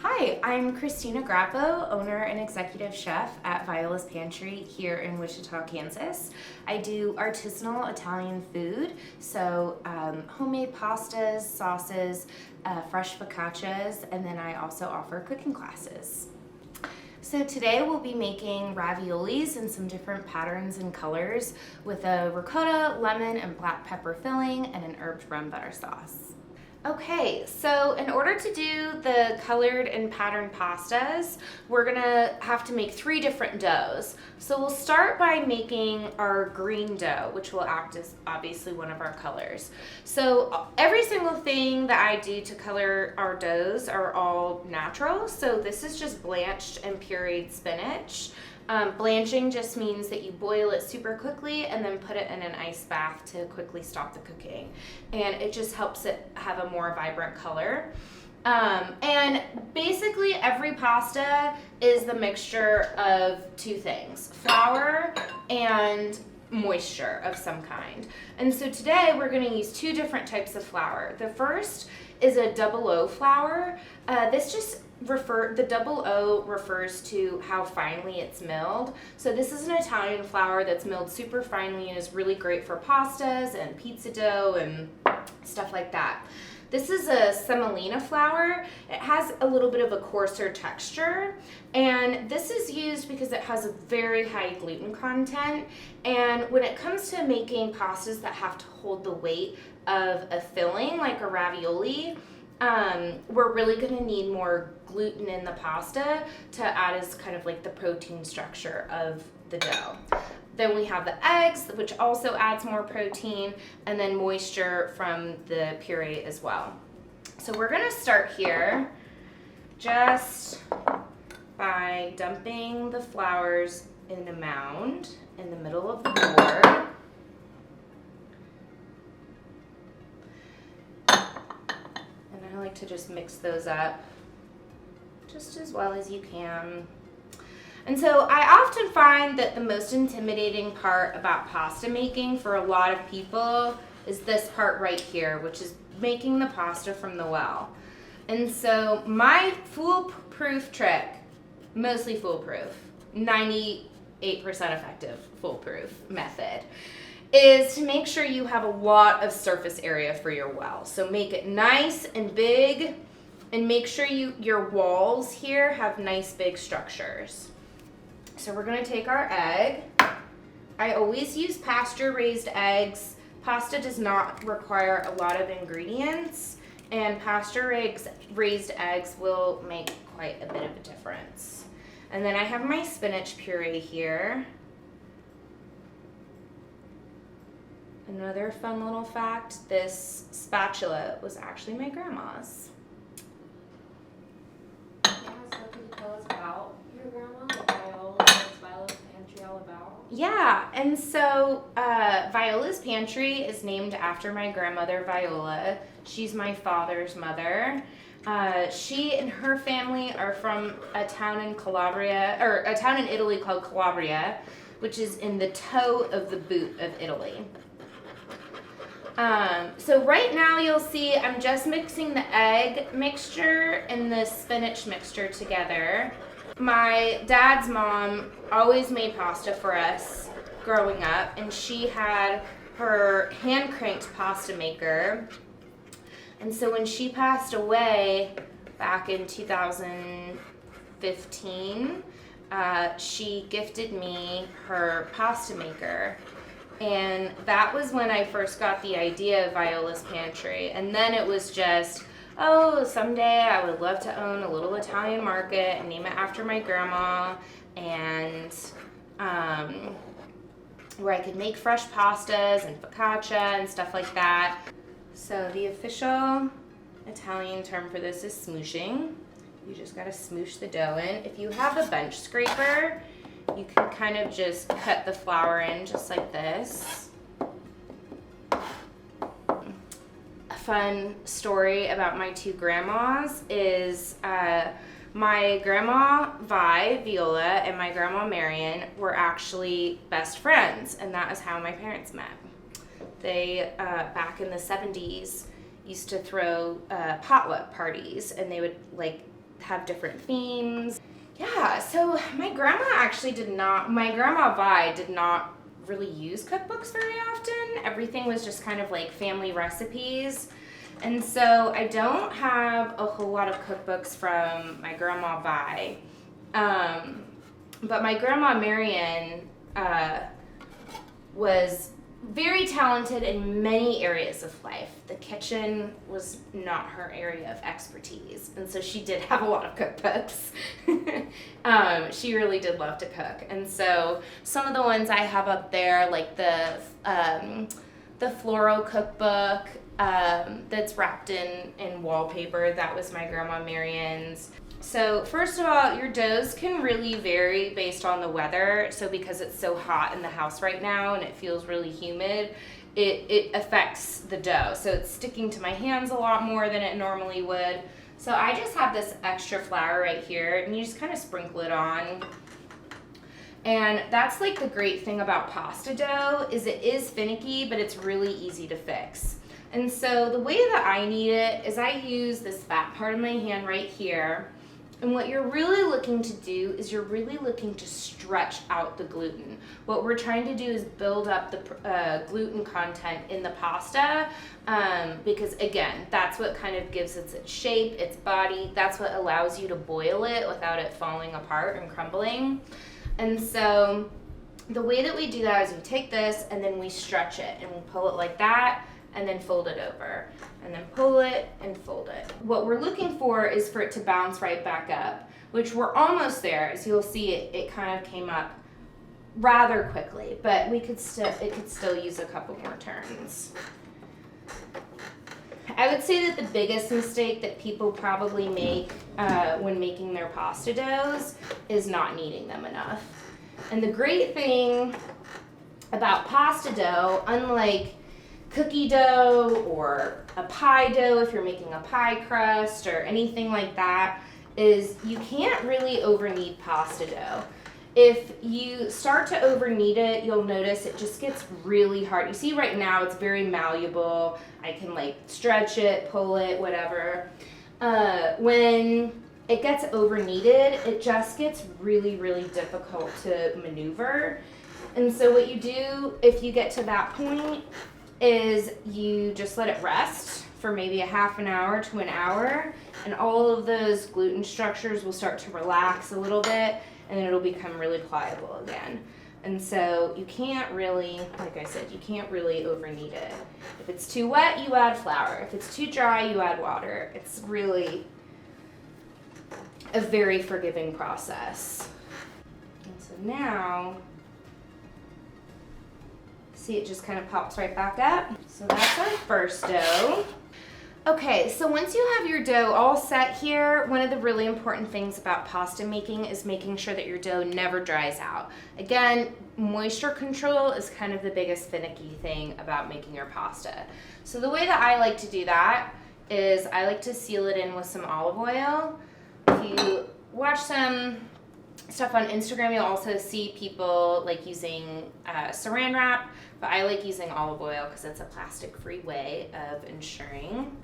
Hi, I'm Christina Grappo, owner and executive chef at Viola's Pantry here in Wichita, Kansas. I do artisanal Italian food, so homemade pastas, sauces, fresh focaccias, and then I also offer cooking classes. So today we'll be making raviolis in some different patterns and colors with a ricotta, lemon, and black pepper filling and an herbed rum butter sauce. Okay, so in order to do the colored and patterned pastas, we're gonna have to make 3 different doughs. So we'll start by making our green dough, which will act as obviously one of our colors. So every single thing that I do to color our doughs are all natural. So this is just blanched and pureed spinach. Blanching just means that you boil it super quickly and then put it in an ice bath to quickly stop the cooking. And it just helps it have a more vibrant color. And basically every pasta is the mixture of 2 things, flour and moisture of some kind. And so today we're going to use 2 different types of flour. The first is a double O flour. The double O refers to how finely it's milled. So this is an Italian flour that's milled super finely and is really great for pastas and pizza dough and stuff like that. This is a semolina flour. It has a little bit of a coarser texture, and this is used because it has a very high gluten content. And when it comes to making pastas that have to hold the weight of a filling like a ravioli, we're really going to need more gluten in the pasta to add as kind of like the protein structure of the dough. Then we have the eggs, which also adds more protein, and then moisture from the puree as well. So we're going to start here just by dumping the flours in a mound in the middle of the board. I like to just mix those up just as well as you can. And so I often find that the most intimidating part about pasta making for a lot of people is this part right here, which is making the pasta from the well. And so my foolproof trick, mostly foolproof, 98% effective foolproof method, is to make sure you have a lot of surface area for your well. So make it nice and big, and make sure your walls here have nice big structures. So we're going to take our egg. I always use pasture raised eggs. Pasta does not require a lot of ingredients, and pasture raised eggs will make quite a bit of a difference. And then I have my spinach puree here. Another fun little fact, this spatula was actually my grandma's. Yeah, so can you tell us about your grandma? What's Viola's Pantry all about? Yeah, and so Viola's Pantry is named after my grandmother Viola. She's my father's mother. She and her family are from a town in Calabria, or a town in Italy called Calabria, which is in the toe of the boot of Italy. So right now you'll see I'm just mixing the egg mixture and the spinach mixture together. My dad's mom always made pasta for us growing up, and she had her hand-cranked pasta maker. And so when she passed away back in 2015, she gifted me her pasta maker. And that was when I first got the idea of Viola's Pantry. And then it was just, oh, someday I would love to own a little Italian market and name it after my grandma, and where I could make fresh pastas and focaccia and stuff like that. So the official Italian term for this is smooshing. You just gotta smoosh the dough in. If you have a bench scraper, you can kind of just cut the flour in just like this. A fun story about my 2 grandmas is my grandma Viola and my grandma Marion were actually best friends, and that is how my parents met. They, back in the 70s, used to throw potluck parties, and they would have different themes. Yeah, so my grandma Vi did not really use cookbooks very often. Everything was just kind of like family recipes. And so I don't have a whole lot of cookbooks from my grandma Vi. But my grandma Marion was very talented in many areas of life. The kitchen was not her area of expertise, and so she did have a lot of cookbooks. She really did love to cook, and so some of the ones I have up there, like the floral cookbook that's wrapped in wallpaper, that was my grandma Marion's. So first of all, your doughs can really vary based on the weather. So because it's so hot in the house right now and it feels really humid, it affects the dough. So it's sticking to my hands a lot more than it normally would. So I just have this extra flour right here, and you just kind of sprinkle it on. And that's like the great thing about pasta dough, is it is finicky, but it's really easy to fix. And so the way that I knead it is I use this fat part of my hand right here. And what you're really looking to do is you're really looking to stretch out the gluten. What we're trying to do is build up the gluten content in the pasta, because again, that's what kind of gives it its shape, its body. That's what allows you to boil it without it falling apart and crumbling. And so the way that we do that is we take this and then we stretch it, and we pull it like that, and then fold it over, and then pull it and fold it. What we're looking for is for it to bounce right back up, which we're almost there. As you'll see, it kind of came up rather quickly, but it could still use a couple more turns. I would say that the biggest mistake that people probably make when making their pasta doughs is not kneading them enough. And the great thing about pasta dough, unlike cookie dough or a pie dough, if you're making a pie crust or anything like that, is you can't really over knead pasta dough. If you start to over knead it, you'll notice it just gets really hard. You see right now it's very malleable. I can like stretch it, pull it, whatever. When it gets over kneaded, it just gets really, really difficult to maneuver. And so what you do if you get to that point is you just let it rest for maybe a half an hour to an hour, and all of those gluten structures will start to relax a little bit, and then it'll become really pliable again. And so you can't really, like I said, you can't really over knead it. If it's too wet, you add flour. If it's too dry, you add water. It's really a very forgiving process. And so now, see, it just kind of pops right back up. So that's our first dough. Okay, so once you have your dough all set here, one of the really important things about pasta making is making sure that your dough never dries out. Again, moisture control is kind of the biggest finicky thing about making your pasta. So the way that I like to do that is I like to seal it in with some olive oil. If you watch some stuff on Instagram, you'll also see people like using saran wrap, but I like using olive oil because it's a plastic-free way of ensuring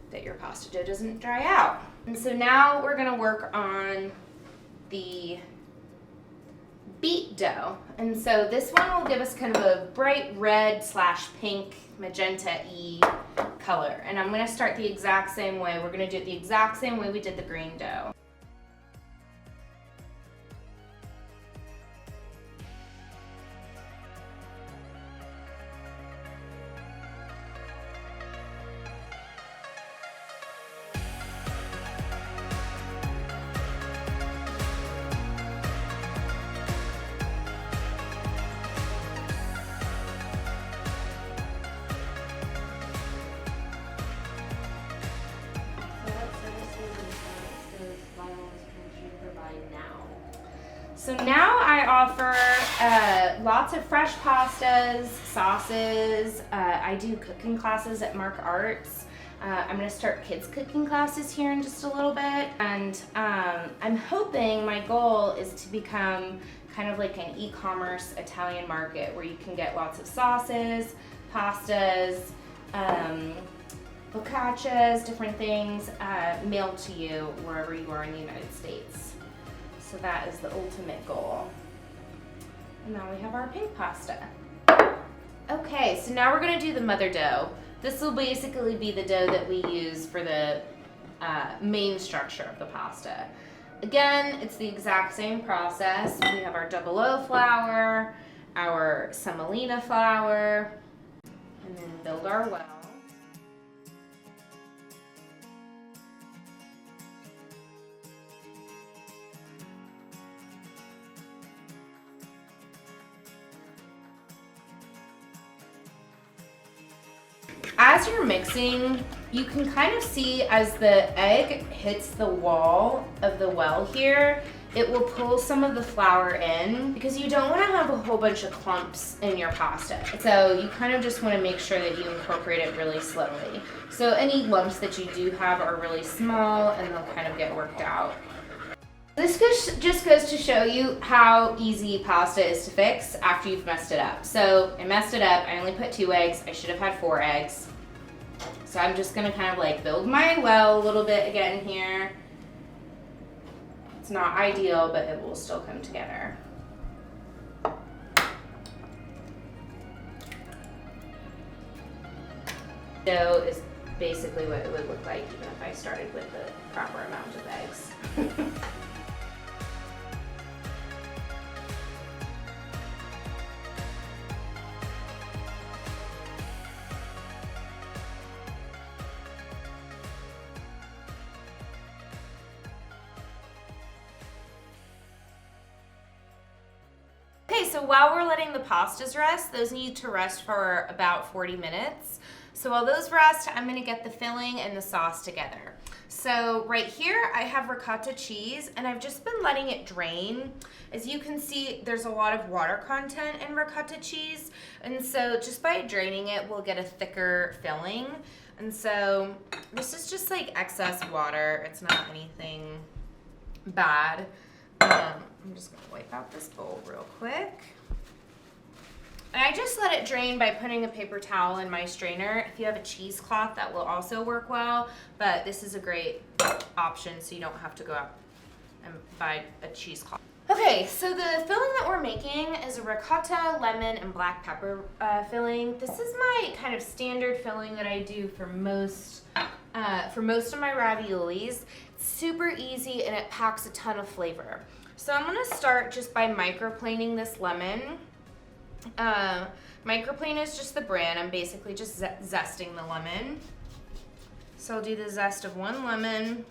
that your pasta dough doesn't dry out. And so now we're gonna work on the beet dough. And so this one will give us kind of a bright red / pink magenta-y color. And I'm gonna start the exact same way. We're gonna do it the exact same way we did the green dough. So now I offer lots of fresh pastas, sauces. I do cooking classes at Mark Arts. I'm going to start kids cooking classes here in just a little bit. And I'm hoping, my goal is to become kind of like an e-commerce Italian market where you can get lots of sauces, pastas, focaccias, different things mailed to you wherever you are in the United States. So that is the ultimate goal. And now we have our pink pasta. Okay, so now we're gonna do the mother dough. This will basically be the dough that we use for the main structure of the pasta. Again, it's the exact same process. We have our double O flour, our semolina flour, and then build our well. As you're mixing, you can kind of see as the egg hits the wall of the well here, it will pull some of the flour in because you don't want to have a whole bunch of clumps in your pasta. So you kind of just want to make sure that you incorporate it really slowly. So any lumps that you do have are really small and they'll kind of get worked out. This just goes to show you how easy pasta is to fix after you've messed it up. So I messed it up, I only put 2 eggs, I should have had 4 eggs. So I'm just gonna kind of like build my well a little bit again here. It's not ideal, but it will still come together. Dough is basically what it would look like even if I started with the proper amount of eggs. Okay, so while we're letting the pastas rest, those need to rest for about 40 minutes. So while those rest, I'm gonna get the filling and the sauce together. So right here, I have ricotta cheese and I've just been letting it drain. As you can see, there's a lot of water content in ricotta cheese. And so just by draining it, we'll get a thicker filling. And so this is just like excess water. It's not anything bad. I'm just gonna wipe out this bowl real quick. And I just let it drain by putting a paper towel in my strainer. If you have a cheesecloth, that will also work well, but this is a great option so you don't have to go out and buy a cheesecloth. Okay, so the filling that we're making is a ricotta, lemon, and black pepper filling. This is my kind of standard filling that I do for most of my raviolis. It's super easy and it packs a ton of flavor. So I'm gonna start just by microplaning this lemon. Microplane is just the brand. I'm basically just zesting the lemon. So I'll do the zest of 1 lemon.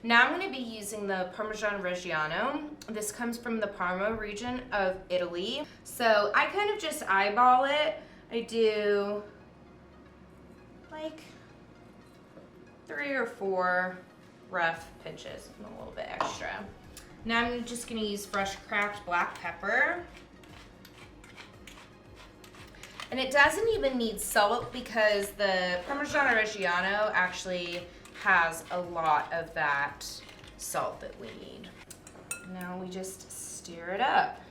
Now I'm going to be using the Parmesan Reggiano. This comes from the Parma region of Italy. So I kind of just eyeball it. I do like 3 or 4 rough pinches and a little bit extra. Now I'm just going to use fresh cracked black pepper. And it doesn't even need salt because the Parmigiano Reggiano actually has a lot of that salt that we need. Now we just stir it up.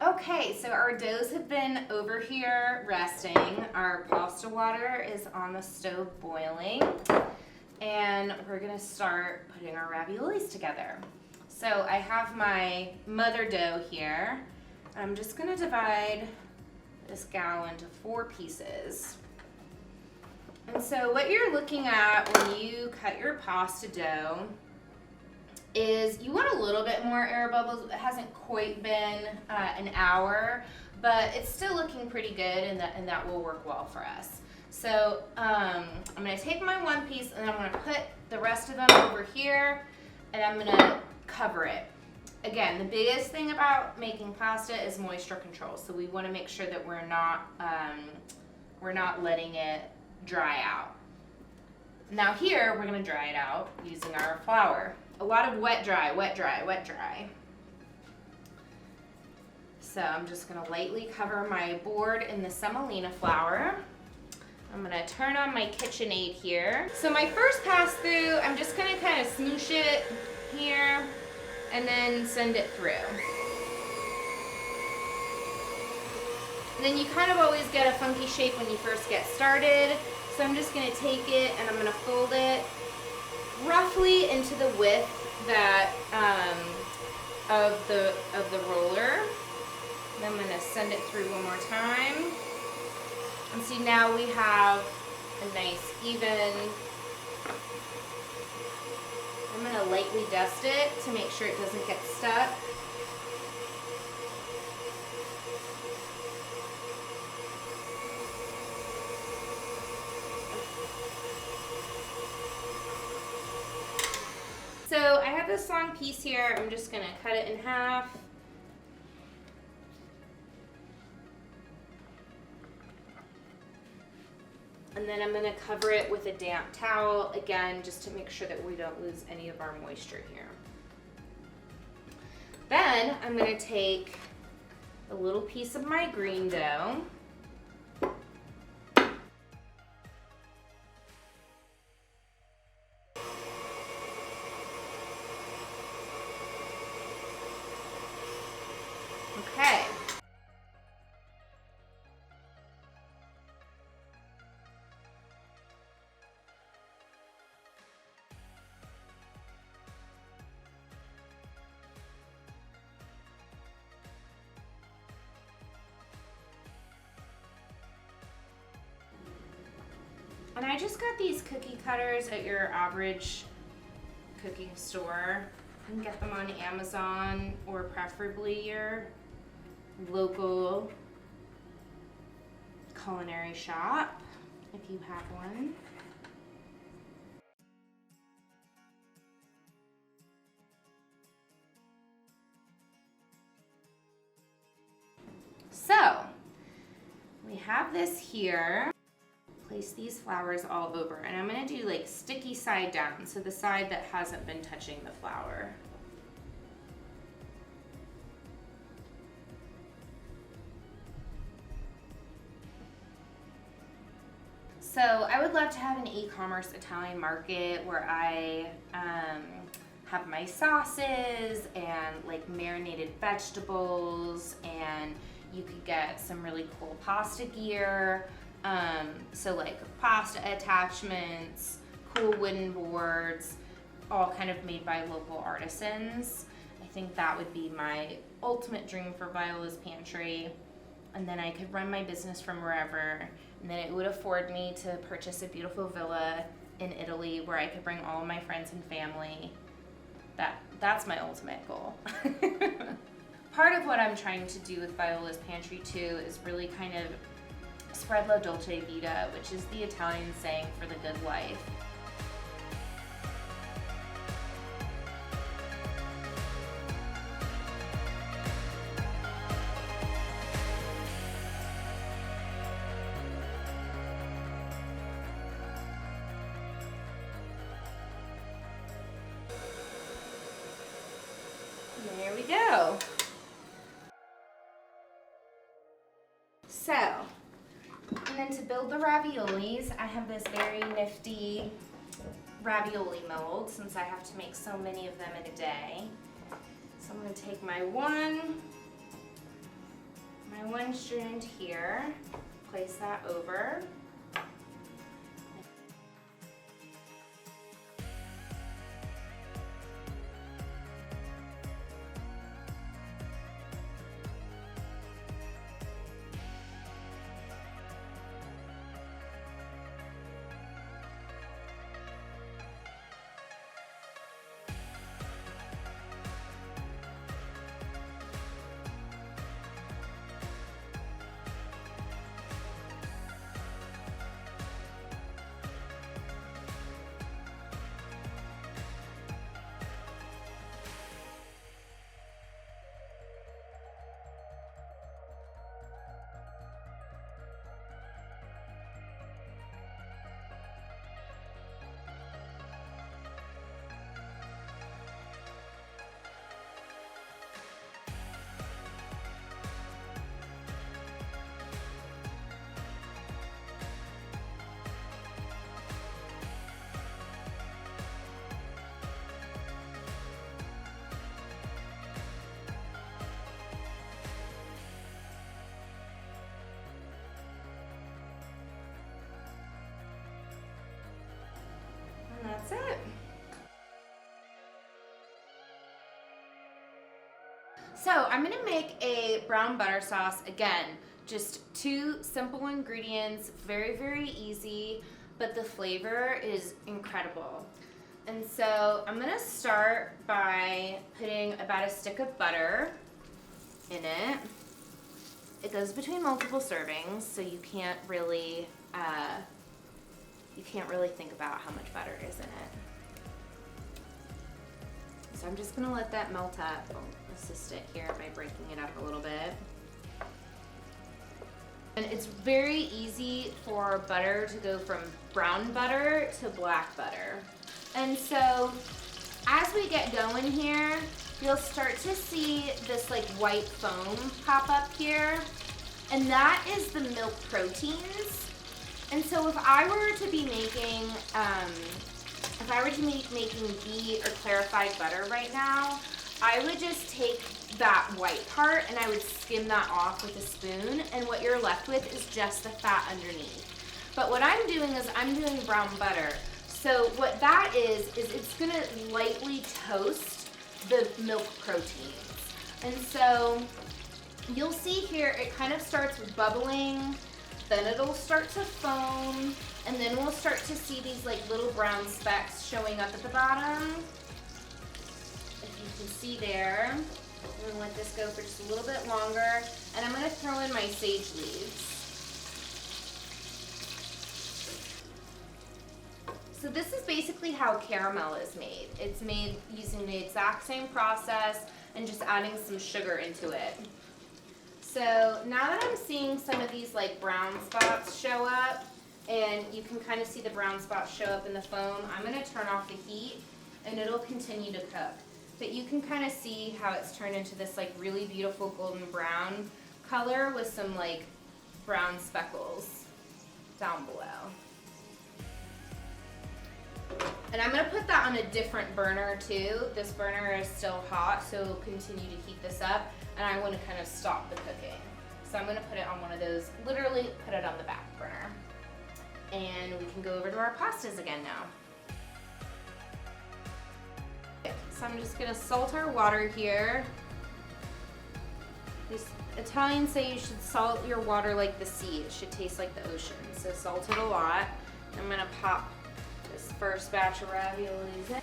Okay, so our doughs have been over here resting. Our pasta water is on the stove boiling. And we're gonna start putting our raviolis together. So I have my mother dough here. I'm just gonna divide this gal into 4 pieces. And so what you're looking at when you cut your pasta dough is you want a little bit more air bubbles. It hasn't quite been an hour, but it's still looking pretty good and that will work well for us. So I'm gonna take my 1 piece and I'm gonna put the rest of them over here and I'm gonna cover it. Again, the biggest thing about making pasta is moisture control. So we wanna make sure that we're not letting it dry out. Now here, we're gonna dry it out using our flour. A lot of wet, dry, wet, dry, wet, dry. So I'm just gonna lightly cover my board in the semolina flour. I'm gonna turn on my KitchenAid here. So my first pass through, I'm just gonna kind of smoosh it here and then send it through. And then you kind of always get a funky shape when you first get started. So I'm just gonna take it and I'm gonna fold it roughly into the width that of the roller. And I'm gonna send it through one more time. And see, now we have a nice even. I'm gonna lightly dust it to make sure it doesn't get stuck. So I have this long piece here. I'm just gonna cut it in half. And then I'm gonna cover it with a damp towel, again, just to make sure that we don't lose any of our moisture here. Then I'm gonna take a little piece of my green dough. Okay. And I just got these cookie cutters at your average cooking store. You can get them on Amazon or preferably your local culinary shop if you have one. So we have this here. Place these flowers all over, and I'm gonna do like sticky side down, so the side that hasn't been touching the flour. So I would love to have an e-commerce Italian market where I have my sauces and like marinated vegetables, and you could get some really cool pasta gear. So like pasta attachments, cool wooden boards, all kind of made by local artisans. I think that would be my ultimate dream for Viola's Pantry. And then I could run my business from wherever, and then it would afford me to purchase a beautiful villa in Italy where I could bring all of my friends and family. That's my ultimate goal. Part of what I'm trying to do with Viola's Pantry too is really kind of spread la dolce vita, which is the Italian saying for the good life. There we go. So, and then to build the raviolis, I have this very nifty ravioli mold since I have to make so many of them in a day. So I'm going to take my one strand here, place that over. So I'm gonna make a brown butter sauce again. Just 2 simple ingredients, very, very easy, but the flavor is incredible. And so I'm gonna start by putting about a stick of butter in it. It goes between multiple servings, so you can't really think about how much butter is in it. So I'm just gonna let that melt up. I'll assist it here by breaking it up a little bit. And it's very easy for butter to go from brown butter to black butter. And so as we get going here, you'll start to see this like white foam pop up here. And that is the milk proteins. And so if I were to be making, making ghee or clarified butter right now, I would just take that white part and I would skim that off with a spoon, and what you're left with is just the fat underneath. But what I'm doing is I'm doing brown butter. So what that is it's gonna lightly toast the milk proteins. And so you'll see here it kind of starts bubbling, then it'll start to foam, and then we'll start to see these like little brown specks showing up at the bottom. If you can see there. I'm gonna let this go for just a little bit longer, and I'm gonna throw in my sage leaves. So this is basically how caramel is made. It's made using the exact same process and just adding some sugar into it. So now that I'm seeing some of these like brown spots show up, and you can kind of see the brown spots show up in the foam, I'm gonna turn off the heat and it'll continue to cook. But you can kind of see how it's turned into this like really beautiful golden brown color with some like brown speckles down below. And I'm gonna put that on a different burner too. This burner is still hot, so it'll continue to heat this up, and I wanna kind of stop the cooking. So I'm gonna put it on one of those, literally put it on the back burner. And we can go over to our pastas again now. So I'm just gonna salt our water here. These Italians say you should salt your water like the sea. It should taste like the ocean. So salt it a lot. I'm gonna pop this first batch of raviolis in.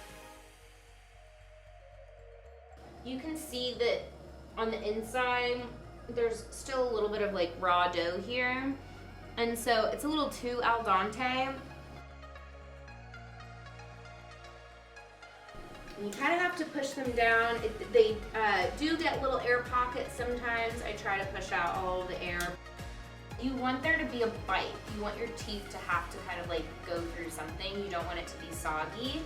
You can see that on the inside, there's still a little bit of like raw dough here. And so it's a little too al dente. You kind of have to push them down. They do get little air pockets sometimes. I try to push out all of the air. You want there to be a bite. You want your teeth to have to kind of like go through something. You don't want it to be soggy.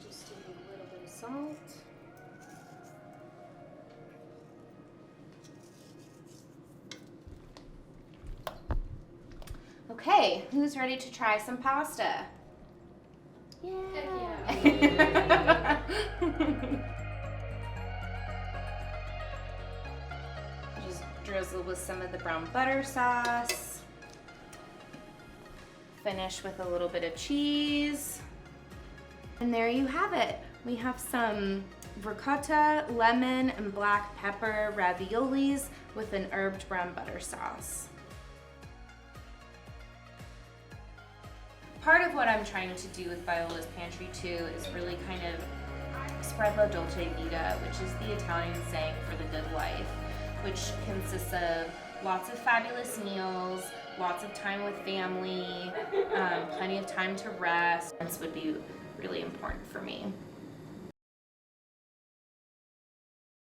Just do a little bit of salt. Okay, who's ready to try some pasta? Yeah. Heck yeah. Just drizzle with some of the brown butter sauce. Finish with a little bit of cheese. And there you have it. We have some ricotta, lemon, and black pepper raviolis with an herbed brown butter sauce. Part of what I'm trying to do with Viola's Pantry too is really kind of spread la dolce vita, which is the Italian saying for the good life, which consists of lots of fabulous meals, lots of time with family, plenty of time to rest. This would be really important for me.